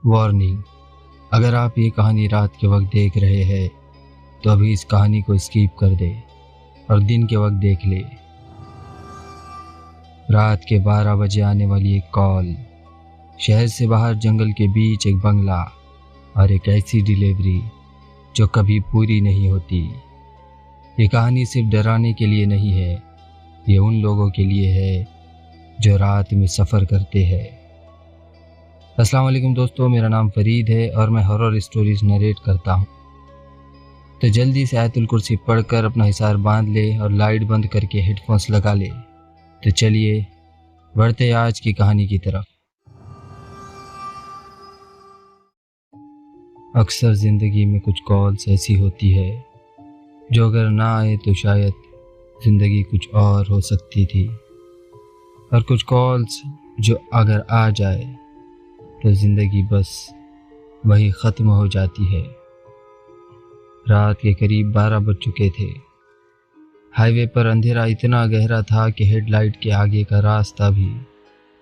Warning: اگر آپ یہ کہانی رات کے وقت دیکھ رہے ہیں تو ابھی اس کہانی کو اسکیپ کر دے اور دن کے وقت دیکھ لے۔ رات کے 12 بجے آنے والی ایک کال، شہر سے باہر جنگل کے بیچ ایک بنگلہ اور ایک ایسی ڈیلیوری جو کبھی پوری نہیں ہوتی۔ یہ کہانی صرف ڈرانے کے لیے نہیں ہے، یہ ان لوگوں کے لیے ہے جو رات میں سفر کرتے ہیں۔ السلام علیکم دوستو، میرا نام فرید ہے اور میں ہارر اسٹوریز نریٹ کرتا ہوں۔ تو جلدی سے آیت الکرسی پڑھ کر اپنا حصار باندھ لے اور لائٹ بند کر کے ہیڈ فونس لگا لے۔ تو چلیے بڑھتے آج کی کہانی کی طرف۔ اکثر زندگی میں کچھ کالز ایسی ہوتی ہے جو اگر نہ آئے تو شاید زندگی کچھ اور ہو سکتی تھی، اور کچھ کالز جو اگر آ جائے تو زندگی بس وہی ختم ہو جاتی ہے۔ رات کے قریب 12 بج چکے تھے۔ ہائی وے پر اندھیرا اتنا گہرا تھا کہ ہیڈ لائٹ کے آگے کا راستہ بھی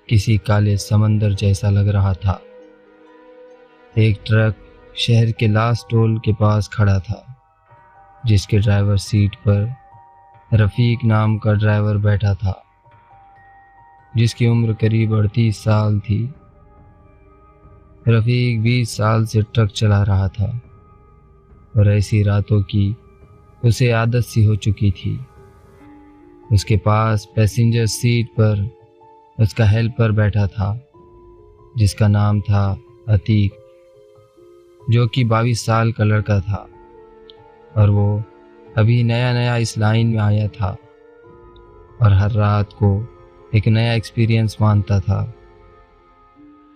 کسی کالے سمندر جیسا لگ رہا تھا۔ ایک ٹرک شہر کے لاسٹ ٹول کے پاس کھڑا تھا، جس کے ڈرائیور سیٹ پر رفیق نام کا ڈرائیور بیٹھا تھا، جس کی عمر قریب 38 سال تھی۔ رفیق 20 سال سے ٹرک چلا رہا تھا اور ایسی راتوں کی اسے عادت سی ہو چکی تھی۔ اس کے پاس پیسنجر سیٹ پر اس کا ہیلپر بیٹھا تھا، جس کا نام تھا عتیق، جو کہ 22 سال کا لڑکا تھا، اور وہ ابھی نیا اس لائن میں آیا تھا اور ہر رات کو ایک نیا ایکسپیرینس مانتا تھا۔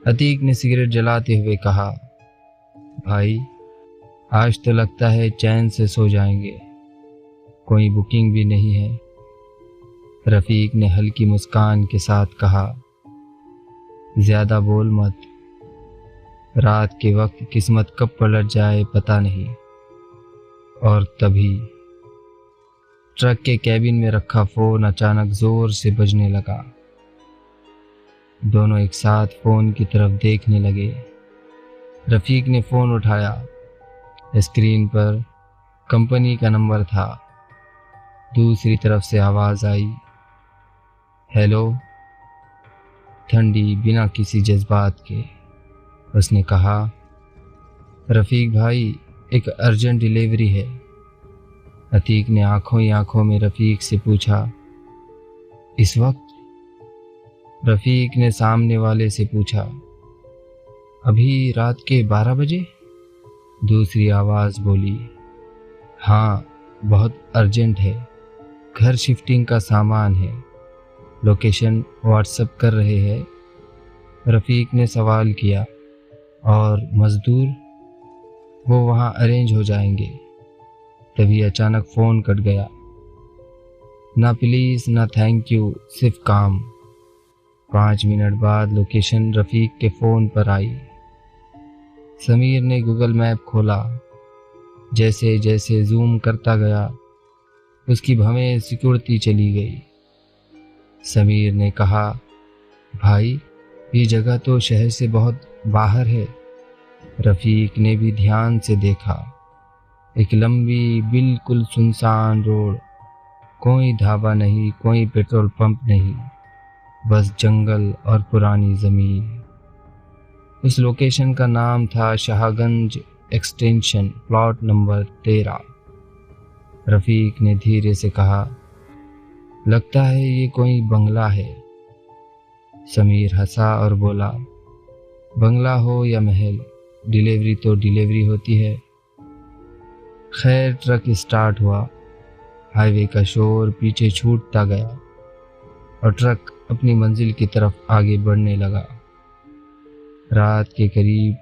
عتیق نے سگریٹ جلاتے ہوئے کہا، بھائی آج تو لگتا ہے چین سے سو جائیں گے، کوئی بکنگ بھی نہیں ہے۔ رفیق نے ہلکی مسکان کے ساتھ کہا، زیادہ بول مت، رات کے وقت قسمت کب پلٹ جائے پتہ نہیں۔ اور تبھی ٹرک کے کیبن میں رکھا فون اچانک زور سے بجنے لگا۔ دونوں ایک ساتھ فون کی طرف دیکھنے لگے۔ رفیق نے فون اٹھایا۔ اسکرین پر کمپنی کا نمبر تھا۔ دوسری طرف سے آواز آئی، ہیلو۔ ٹھنڈی بنا کسی جذبات کے اس نے کہا، رفیق بھائی ایک ارجنٹ ڈیلیوری ہے۔ عتیق نے آنکھوں میں رفیق سے پوچھا، اس وقت؟ رفیق نے سامنے والے سے پوچھا، ابھی رات کے 12 بجے؟ دوسری آواز بولی، ہاں بہت ارجنٹ ہے، گھر شفٹنگ کا سامان ہے، لوکیشن واٹس ایپ کر رہے ہیں۔ رفیق نے سوال کیا، اور مزدور؟ وہ وہاں ارینج ہو جائیں گے۔ تبھی اچانک فون کٹ گیا۔ نہ پلیز نہ تھینک یو، صرف کام۔ 5 منٹ بعد لوکیشن رفیق کے فون پر آئی۔ سمیر نے گوگل میپ کھولا۔ جیسے جیسے زوم کرتا گیا اس کی بھویں سکڑتی چلی گئی۔ سمیر نے کہا، بھائی یہ جگہ تو شہر سے بہت باہر ہے۔ رفیق نے بھی دھیان سے دیکھا۔ ایک لمبی بالکل سنسان روڈ، کوئی ڈھابا نہیں، کوئی پیٹرول پمپ نہیں، بس جنگل اور پرانی زمین۔ اس لوکیشن کا نام تھا شاہ گنج ایکسٹینشن، پلاٹ نمبر 13۔ رفیق نے دھیرے سے کہا، لگتا ہے یہ کوئی بنگلہ ہے۔ سمیر ہنسا اور بولا، بنگلہ ہو یا محل، ڈیلیوری تو ڈیلیوری ہوتی ہے۔ خیر ٹرک اسٹارٹ ہوا۔ ہائی وے کا شور پیچھے چھوٹتا گیا اور ٹرک اپنی منزل کی طرف آگے بڑھنے لگا۔ رات کے قریب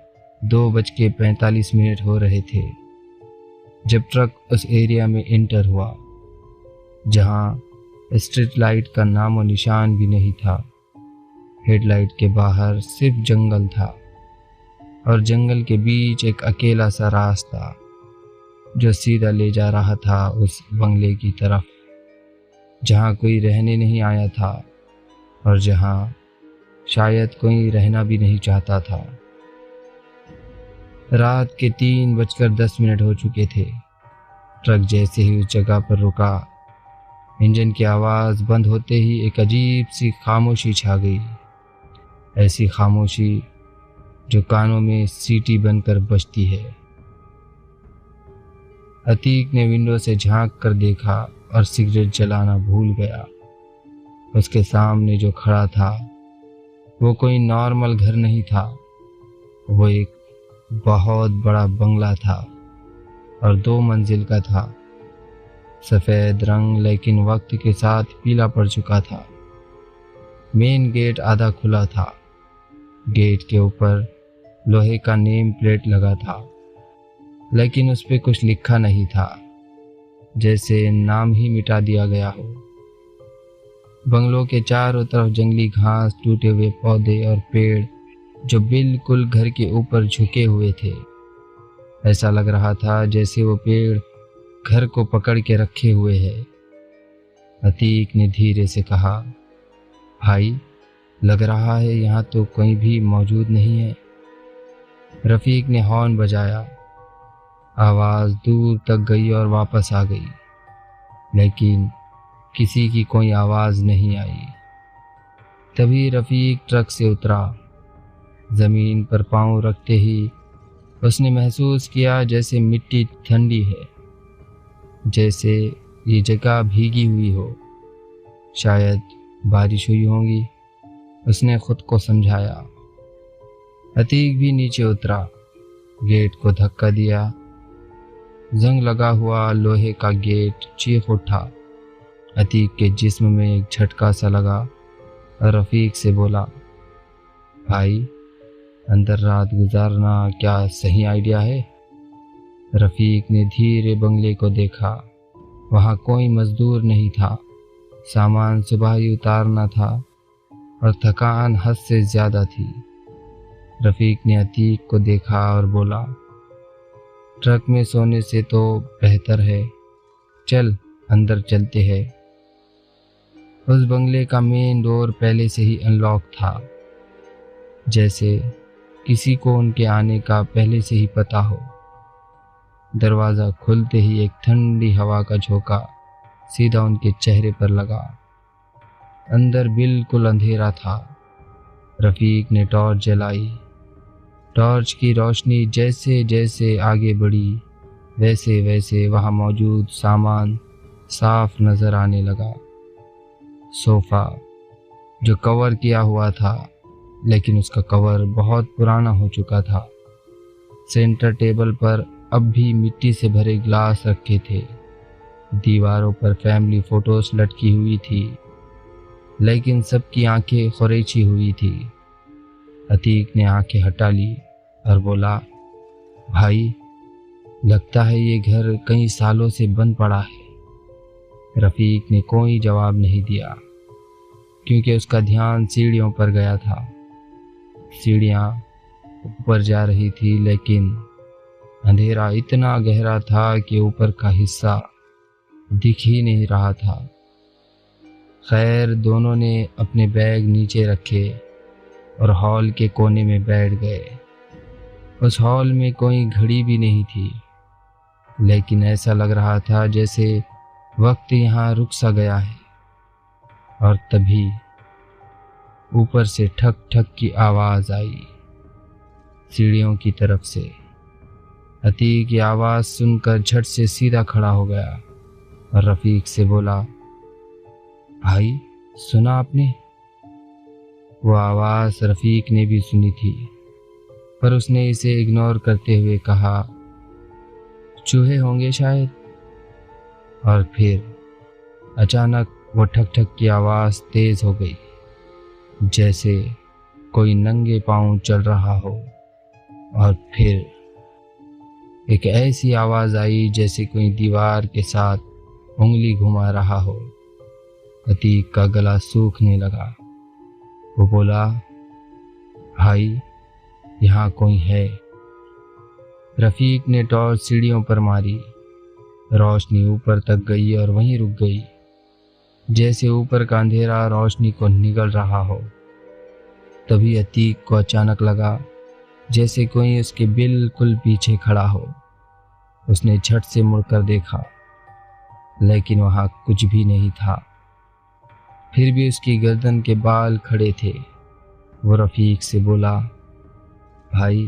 2:45 ہو رہے تھے جب ٹرک اس ایریا میں انٹر ہوا جہاں اسٹریٹ لائٹ کا نام و نشان بھی نہیں تھا۔ ہیڈ لائٹ کے باہر صرف جنگل تھا، اور جنگل کے بیچ ایک اکیلا سا راستہ جو سیدھا لے جا رہا تھا اس بنگلے کی طرف، جہاں کوئی رہنے نہیں آیا تھا اور جہاں شاید کوئی رہنا بھی نہیں چاہتا تھا۔ رات کے 3:10 ہو چکے تھے۔ ٹرک جیسے ہی اس جگہ پر رکا، انجن کی آواز بند ہوتے ہی ایک عجیب سی خاموشی چھا گئی، ایسی خاموشی جو کانوں میں سیٹی بن کر بجتی ہے۔ عتیق نے ونڈو سے جھانک کر دیکھا اور سگریٹ جلانا بھول گیا۔ اس کے سامنے جو کھڑا تھا وہ کوئی نارمل گھر نہیں تھا، وہ ایک بہت بڑا بنگلہ تھا اور 2 منزل کا تھا، سفید رنگ لیکن وقت کے ساتھ پیلا پڑ چکا تھا۔ مین گیٹ آدھا کھلا تھا، گیٹ کے اوپر لوہے کا نیم پلیٹ لگا تھا، لیکن اس پہ کچھ لکھا نہیں تھا، جیسے نام ہی مٹا دیا گیا ہو۔ بنگلوں کے چاروں طرف جنگلی گھاس، ٹوٹے ہوئے پودے اور پیڑ جو بالکل گھر کے اوپر جھکے ہوئے تھے۔ ایسا لگ رہا تھا جیسے وہ پیڑ گھر کو پکڑ کے رکھے ہوئے ہے۔ عتیق نے دھیرے سے کہا، بھائی لگ رہا ہے یہاں تو کوئی بھی موجود نہیں ہے۔ رفیق نے ہارن بجایا، آواز دور تک گئی اور واپس آ گئی، لیکن کسی کی کوئی آواز نہیں آئی۔ تبھی رفیق ٹرک سے اترا۔ زمین پر پاؤں رکھتے ہی اس نے محسوس کیا جیسے مٹی ٹھنڈی ہے، جیسے یہ جگہ بھیگی ہوئی ہو، شاید بارش ہوئی ہوگی، اس نے خود کو سمجھایا۔ عتیق بھی نیچے اترا، گیٹ کو دھکا دیا، زنگ لگا ہوا لوہے کا گیٹ چیخ اٹھا۔ عتیق کے جسم میں ایک جھٹکا سا لگا اور رفیق سے بولا، بھائی اندر رات گزارنا کیا صحیح آئیڈیا ہے؟ رفیق نے دھیرے بنگلے کو دیکھا، وہاں کوئی مزدور نہیں تھا، سامان صبح ہی اتارنا تھا اور تھکان حد سے زیادہ تھی۔ رفیق نے عتیق کو دیکھا اور بولا، ٹرک میں سونے سے تو بہتر ہے، چل اندر چلتے ہیں۔ اس بنگلے کا مین ڈور پہلے سے ہی ان لاک تھا، جیسے کسی کو ان کے آنے کا پہلے سے ہی پتہ ہو۔ دروازہ کھلتے ہی ایک ٹھنڈی ہوا کا جھونکا سیدھا ان کے چہرے پر لگا۔ اندر بالکل اندھیرا تھا۔ رفیق نے ٹارچ جلائی۔ ٹارچ کی روشنی جیسے جیسے آگے بڑھی ویسے ویسے وہاں موجود سامان صاف نظر آنے لگا۔ صوفہ جو کور کیا ہوا تھا، لیکن اس کا کور بہت پرانا ہو چکا تھا۔ سینٹر ٹیبل پر اب بھی مٹی سے بھرے گلاس رکھے تھے۔ دیواروں پر فیملی فوٹوز لٹکی ہوئی تھی، لیکن سب کی آنکھیں خریچی ہوئی تھی۔ عتیق نے آنکھیں ہٹا لی اور بولا، بھائی لگتا ہے یہ گھر کئی سالوں سے بند پڑا ہے۔ رفیق نے کوئی جواب نہیں دیا، کیونکہ اس کا دھیان سیڑھیوں پر گیا تھا۔ سیڑھیاں اوپر جا رہی تھی، لیکن اندھیرا اتنا گہرا تھا کہ اوپر کا حصہ دکھ ہی نہیں رہا تھا۔ خیر دونوں نے اپنے بیگ نیچے رکھے اور ہال کے کونے میں بیٹھ گئے۔ اس ہال میں کوئی گھڑی بھی نہیں تھی، لیکن ایسا لگ رہا تھا جیسے وقت یہاں رک سا گیا ہے۔ اور تبھی اوپر سے ٹھک ٹھک کی آواز آئی، سیڑھیوں کی طرف سے۔ عتیق کی آواز سن کر جھٹ سے سیدھا کھڑا ہو گیا اور رفیق سے بولا، بھائی سنا آپ نے؟ وہ آواز رفیق نے بھی سنی تھی، پر اس نے اسے اگنور کرتے ہوئے کہا، چوہے ہوں گے شاید۔ اور پھر اچانک وہ ٹھک ٹھک کی آواز تیز ہو گئی، جیسے کوئی ننگے پاؤں چل رہا ہو، اور پھر ایک ایسی آواز آئی جیسے کوئی دیوار کے ساتھ انگلی گھما رہا ہو۔ عتیق کا گلا سوکھنے لگا۔ وہ بولا، بھائی یہاں کوئی ہے۔ رفیق نے ٹارچ سیڑھیوں پر ماری، روشنی اوپر تک گئی اور وہیں رک گئی، جیسے اوپر کا اندھیرا روشنی کو نگل رہا ہو۔ تبھی عتیق کو اچانک لگا جیسے کوئی اس کے بالکل پیچھے کھڑا ہو۔ اس نے جھٹ سے مڑ کر دیکھا، لیکن وہاں کچھ بھی نہیں تھا۔ پھر بھی اس کی گردن کے بال کھڑے تھے۔ وہ رفیق سے بولا، بھائی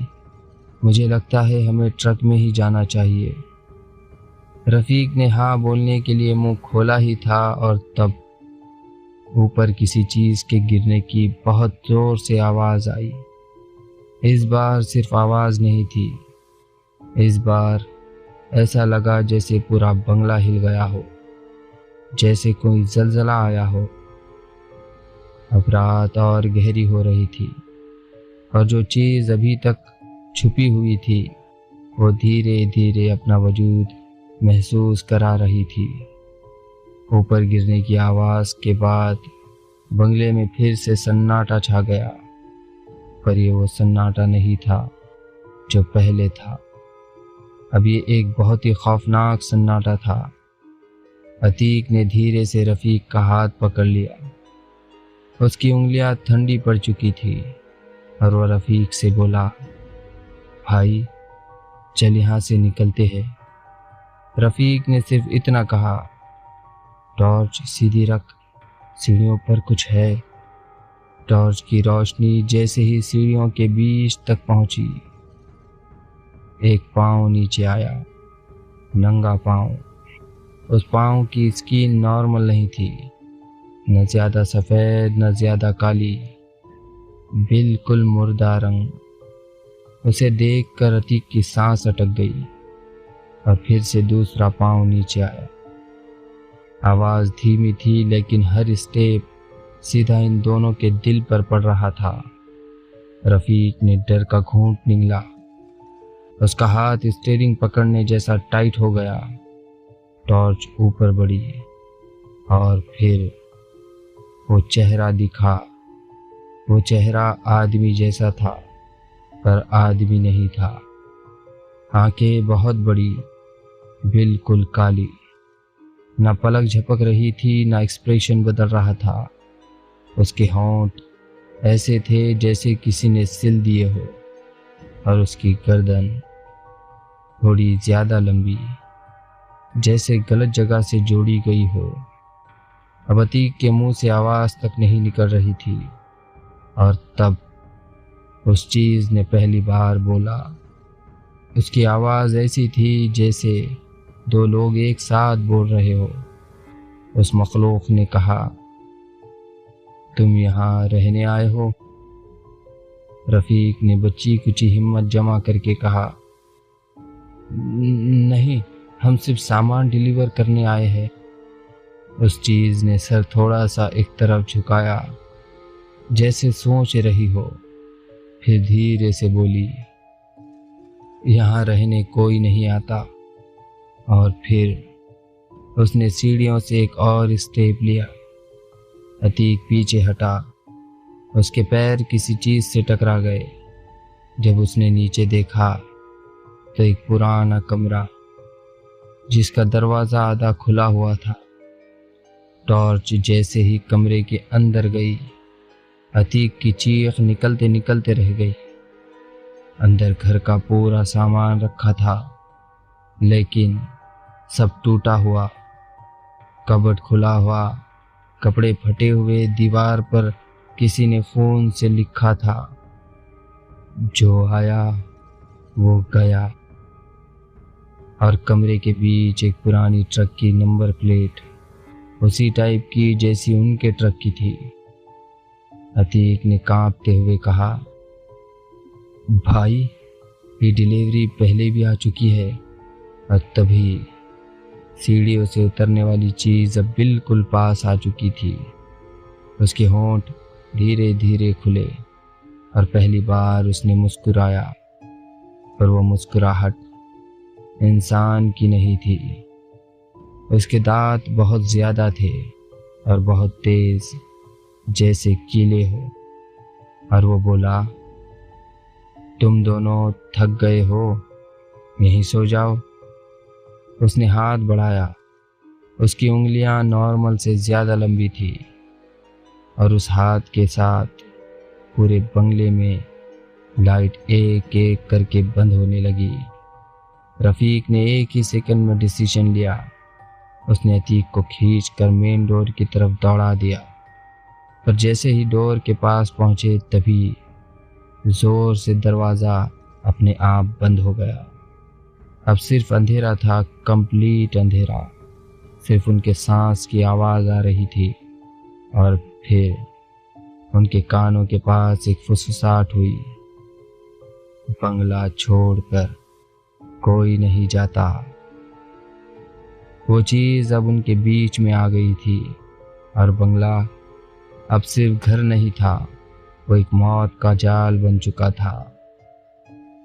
مجھے لگتا ہے ہمیں ٹرک میں ہی جانا چاہیے۔ رفیق نے ہاں بولنے کے لیے منہ کھولا ہی تھا، اور تب اوپر کسی چیز کے گرنے کی بہت زور سے آواز آئی۔ اس بار صرف آواز نہیں تھی، اس بار ایسا لگا جیسے پورا بنگلہ ہل گیا ہو، جیسے کوئی زلزلہ آیا ہو۔ اب رات اور گہری ہو رہی تھی، اور جو چیز ابھی تک چھپی ہوئی تھی وہ دھیرے دھیرے اپنا وجود محسوس کرا رہی تھی۔ اوپر گرنے کی آواز کے بعد بنگلے میں پھر سے سناٹا چھا گیا، پر یہ وہ سناٹا نہیں تھا جو پہلے تھا۔ اب یہ ایک بہت ہی خوفناک سناٹا تھا۔ عتیق نے دھیرے سے رفیق کا ہاتھ پکڑ لیا۔ اس کی انگلیاں ٹھنڈی پڑ چکی تھی، اور وہ رفیق سے بولا، بھائی چل یہاں سے نکلتے ہیں۔ رفیق نے صرف اتنا کہا، ٹارچ سیدھی رکھ، سیڑھیوں پر کچھ ہے۔ ٹارچ کی روشنی جیسے ہی سیڑھیوں کے بیچ تک پہنچی، ایک پاؤں نیچے آیا، ننگا پاؤں۔ اس پاؤں کی اسکن نارمل نہیں تھی، نہ زیادہ سفید نہ زیادہ کالی، بالکل مردہ رنگ۔ اسے دیکھ کر عتیق کی سانس اٹک گئی، اور پھر سے دوسرا پاؤں نیچے آیا۔ آواز دھیمی تھی، لیکن ہر اسٹیپ سیدھا ان دونوں کے دل پر پڑ رہا تھا۔ رفیق نے ڈر کا گھونٹ نگلا۔ اس کا ہاتھ اسٹیئرنگ پکڑنے جیسا ٹائٹ ہو گیا۔ ٹارچ اوپر بڑھی، اور پھر وہ چہرہ دکھا۔ وہ چہرہ آدمی جیسا تھا، پر آدمی نہیں تھا۔ آنکھیں بہت بڑی، بالکل کالی، نہ پلک جھپک رہی تھی نہ ایکسپریشن بدل رہا تھا۔ اس کے ہونٹ ایسے تھے جیسے کسی نے سل دیے ہو، اور اس کی گردن تھوڑی زیادہ لمبی، جیسے غلط جگہ سے جوڑی گئی ہو۔ اب عتیق کے منہ سے آواز تک نہیں نکل رہی تھی، اور تب اس چیز نے پہلی بار بولا۔ اس کی آواز ایسی تھی جیسے دو لوگ ایک ساتھ بول رہے ہو۔ اس مخلوق نے کہا، تم یہاں رہنے آئے ہو؟ رفیق نے بچی کچی ہمت جمع کر کے کہا، نہیں، ہم صرف سامان ڈیلیور کرنے آئے ہیں۔ اس چیز نے سر تھوڑا سا ایک طرف جھکایا، جیسے سوچ رہی ہو، پھر دھیرے سے بولی، یہاں رہنے کوئی نہیں آتا۔ اور پھر اس نے سیڑھیوں سے ایک اور اسٹیپ لیا۔ عتیق پیچھے ہٹا، اس کے پیر کسی چیز سے ٹکرا گئے۔ جب اس نے نیچے دیکھا تو ایک پرانا کمرہ، جس کا دروازہ آدھا کھلا ہوا تھا۔ ٹارچ جیسے ہی کمرے کے اندر گئی، عتیق کی چیخ نکلتے نکلتے رہ گئی۔ اندر گھر کا پورا سامان رکھا تھا، لیکن سب ٹوٹا ہوا، کبڈ کھلا ہوا، کپڑے پھٹے ہوئے، دیوار پر کسی نے خون سے لکھا تھا، جو آیا وہ گیا۔ اور کمرے کے بیچ ایک پرانی ٹرک کی نمبر پلیٹ، اسی ٹائپ کی جیسی ان کے ٹرک کی تھی۔ عتیق نے کانپتے ہوئے کہا، بھائی یہ ڈیلیوری پہلے بھی آ چکی ہے۔ اور تبھی سیڑھیوں سے اترنے والی چیز اب بالکل پاس آ چکی تھی۔ اس کے ہونٹ دھیرے دھیرے کھلے، اور پہلی بار اس نے مسکرایا، پر وہ مسکراہٹ انسان کی نہیں تھی۔ اس کے دانت بہت زیادہ تھے اور بہت تیز، جیسے کیلے ہو۔ اور وہ بولا، تم دونوں تھک گئے ہو، یہیں سو جاؤ۔ اس نے ہاتھ بڑھایا۔ اس کی انگلیاں نارمل سے زیادہ لمبی تھی، اور اس ہاتھ کے ساتھ پورے بنگلے میں لائٹ ایک ایک کر کے بند ہونے لگی۔ رفیق نے ایک ہی سیکنڈ میں ڈیسیژن لیا۔ اس نے عتیق کو کھینچ کر مین ڈور کی طرف دوڑا دیا، پر جیسے ہی ڈور کے پاس پہنچے تبھی زور سے دروازہ اپنے آپ بند ہو گیا۔ اب صرف اندھیرا تھا، کمپلیٹ اندھیرا۔ صرف ان کے سانس کی آواز آ رہی تھی، اور پھر ان کے کانوں کے پاس ایک فسفساہٹ ہوئی، بنگلہ چھوڑ کر کوئی نہیں جاتا۔ وہ چیز اب ان کے بیچ میں آ گئی تھی، اور بنگلہ اب صرف گھر نہیں تھا، وہ ایک موت کا جال بن چکا تھا۔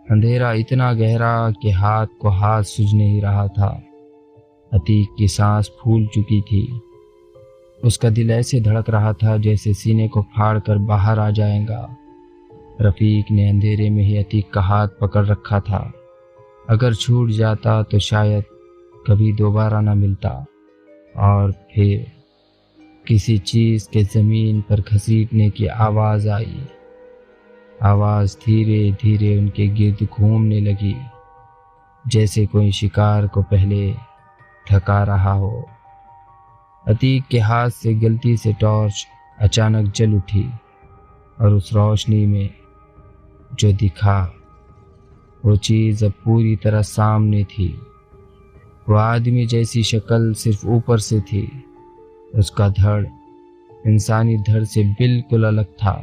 اندھیرا اتنا گہرا کہ ہاتھ کو ہاتھ سوجھ نہیں رہا تھا۔ عتیق کی سانس پھول چکی تھی، اس کا دل ایسے دھڑک رہا تھا جیسے سینے کو پھاڑ کر باہر آ جائے گا۔ رفیق نے اندھیرے میں ہی عتیق کا ہاتھ پکڑ رکھا تھا، اگر چھوٹ جاتا تو شاید کبھی دوبارہ نہ ملتا۔ اور پھر کسی چیز کے زمین پر گھسیٹنے کی آواز آئی۔ آواز دھیرے دھیرے ان کے گرد گھومنے لگی، جیسے کوئی شکار کو پہلے تھکا رہا ہو۔ عتیق کے ہاتھ سے غلطی سے ٹارچ اچانک جل اٹھی، اور اس روشنی میں جو دکھا وہ چیز اب پوری طرح سامنے تھی۔ وہ آدمی جیسی شکل صرف اوپر سے تھی، اس کا دھڑ انسانی دھڑ سے بالکل الگ تھا۔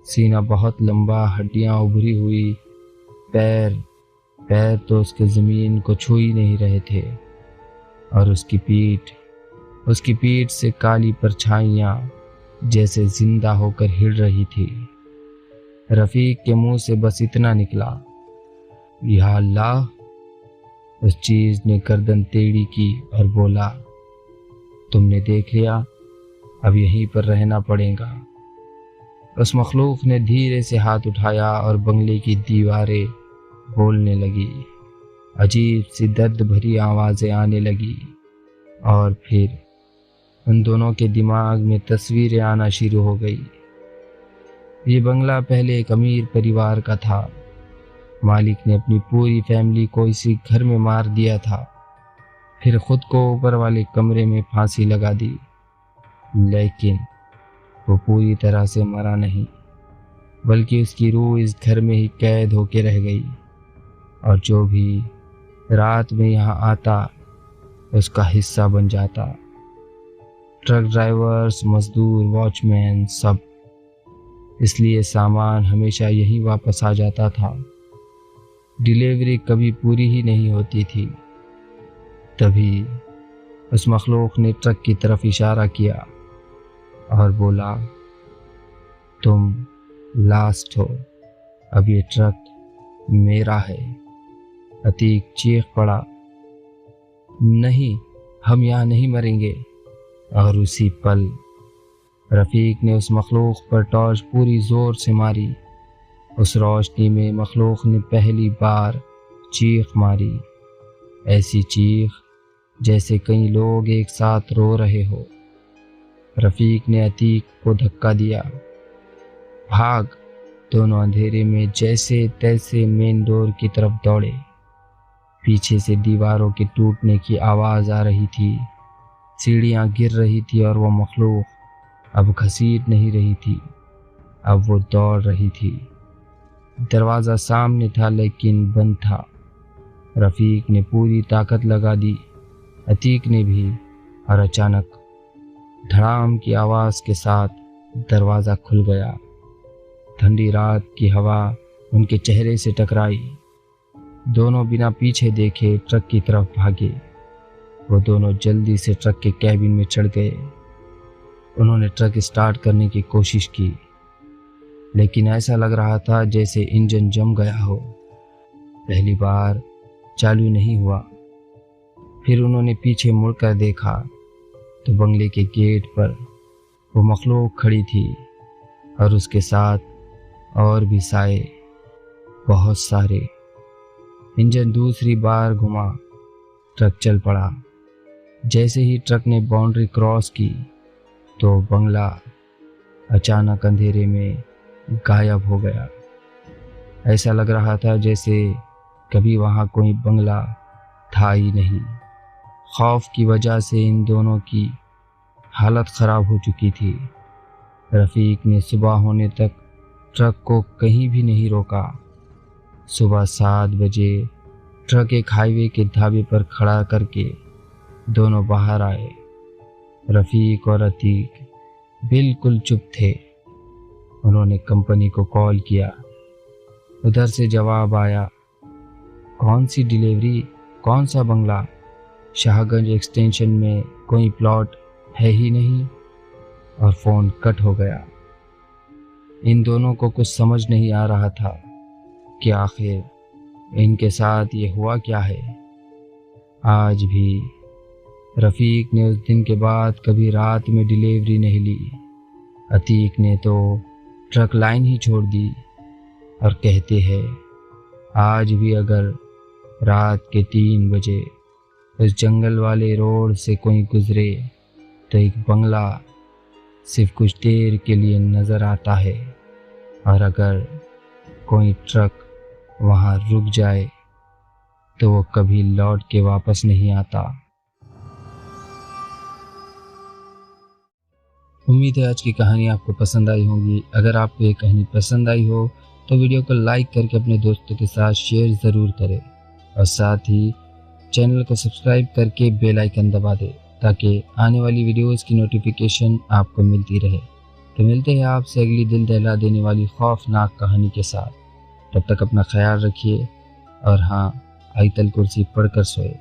سینہ بہت لمبا، ہڈیاں ابھری ہوئی، پیر تو اس کے زمین کو چھو ہی نہیں رہے تھے، اور اس کی پیٹھ سے کالی پرچھائیاں جیسے زندہ ہو کر ہل رہی تھی۔ رفیق کے منہ سے بس اتنا نکلا، یا اللہ! اس چیز نے گردن ٹیڑھی کی اور بولا، تم نے دیکھ لیا، اب یہیں پر رہنا پڑے گا۔ اس مخلوق نے دھیرے سے ہاتھ اٹھایا اور بنگلے کی دیواریں بولنے لگی، عجیب سی درد بھری آوازیں آنے لگی، اور پھر ان دونوں کے دماغ میں تصویریں آنا شروع ہو گئی۔ یہ بنگلہ پہلے ایک امیر پریوار کا تھا۔ مالک نے اپنی پوری فیملی کو اسی گھر میں مار دیا تھا، پھر خود کو اوپر والے کمرے میں پھانسی لگا دی، لیکن وہ پوری طرح سے مرا نہیں، بلکہ اس کی روح اس گھر میں ہی قید ہو کے رہ گئی، اور جو بھی رات میں یہاں آتا اس کا حصہ بن جاتا۔ ٹرک ڈرائیورز، مزدور، واچ مین، سب۔ اس لیے سامان ہمیشہ یہی واپس آ جاتا تھا، ڈیلیوری کبھی پوری ہی نہیں ہوتی تھی۔ تبھی اس مخلوق نے ٹرک کی طرف اشارہ کیا اور بولا، تم لاسٹ ہو، اب یہ ٹرک میرا ہے۔ عتیق چیخ پڑا، نہیں، ہم یہاں نہیں مریں گے۔ اور اسی پل رفیق نے اس مخلوق پر ٹارچ پوری زور سے ماری۔ اس روشنی میں مخلوق نے پہلی بار چیخ ماری، ایسی چیخ جیسے کئی لوگ ایک ساتھ رو رہے ہو۔ رفیق نے عتیق کو دھکا دیا، بھاگ! دونوں اندھیرے میں جیسے تیسے مین ڈور کی طرف دوڑے۔ پیچھے سے دیواروں کے ٹوٹنے کی آواز آ رہی تھی، سیڑھیاں گر رہی تھی، اور وہ مخلوق اب گھسیٹ نہیں رہی تھی، اب وہ دوڑ رہی تھی۔ دروازہ سامنے تھا لیکن بند تھا۔ رفیق نے پوری طاقت لگا دی، عتیق نے بھی، اور اچانک دھڑام کی آواز کے ساتھ دروازہ کھل گیا۔ ٹھنڈی رات کی ہوا ان کے چہرے سے ٹکرائی۔ دونوں بنا پیچھے دیکھے ٹرک کی طرف بھاگے۔ وہ دونوں جلدی سے ٹرک کے کیبن میں چڑھ گئے۔ انہوں نے ٹرک اسٹارٹ کرنے کی کوشش کی، لیکن ایسا لگ رہا تھا جیسے انجن جم گیا ہو۔ پہلی بار چالو نہیں ہوا۔ پھر انہوں نے پیچھے مڑ کر دیکھا تو بنگلے کے گیٹ پر وہ مخلوق کھڑی تھی، اور اس کے ساتھ اور بھی سائے، بہت سارے۔ انجن دوسری بار گھما، ٹرک چل پڑا۔ جیسے ہی ٹرک نے باؤنڈری کراس کی تو بنگلہ اچانک اندھیرے میں غائب ہو گیا۔ ایسا لگ رہا تھا جیسے کبھی وہاں کوئی بنگلہ تھا ہی نہیں۔ خوف کی وجہ سے ان دونوں کی حالت خراب ہو چکی تھی۔ رفیق نے صبح ہونے تک ٹرک کو کہیں بھی نہیں روکا۔ صبح 7 بجے ٹرک ایک ہائی وے کے ڈھابے پر کھڑا کر کے دونوں باہر آئے۔ رفیق اور عتیق بالکل چپ تھے۔ انہوں نے کمپنی کو کال کیا۔ ادھر سے جواب آیا، کون سی ڈیلیوری، کون سا بنگلہ، شاہ گنج ایکسٹینشن میں کوئی پلاٹ ہے ہی نہیں، اور فون کٹ ہو گیا۔ ان دونوں کو کچھ سمجھ نہیں آ رہا تھا کہ آخر ان کے ساتھ یہ ہوا کیا ہے۔ آج بھی رفیق نے اس دن کے بعد کبھی رات میں ڈیلیوری نہیں لی۔ عتیق نے تو ٹرک لائن ہی چھوڑ دی، اور کہتے ہیں آج بھی اگر رات کے 3 بجے اس جنگل والے روڈ سے کوئی گزرے تو ایک بنگلہ صرف کچھ دیر کے لیے نظر آتا ہے، اور اگر کوئی ٹرک وہاں رک جائے تو وہ کبھی لوٹ کے واپس نہیں آتا۔ امید ہے آج کی کہانی آپ کو پسند آئی ہوگی۔ اگر آپ کو یہ کہانی پسند آئی ہو تو ویڈیو کو لائک کر کے اپنے دوستوں کے ساتھ شیئر ضرور کریں، اور ساتھ ہی چینل کو سبسکرائب کر کے بیل آئیکن دبا دیں تاکہ آنے والی ویڈیوز کی نوٹیفیکیشن آپ کو ملتی رہے۔ تو ملتے ہیں آپ سے اگلی دل دہلا دینے والی خوفناک کہانی کے ساتھ۔ تب تک اپنا خیال رکھیے، اور ہاں، آیت الکرسی پڑھ کر سوئے۔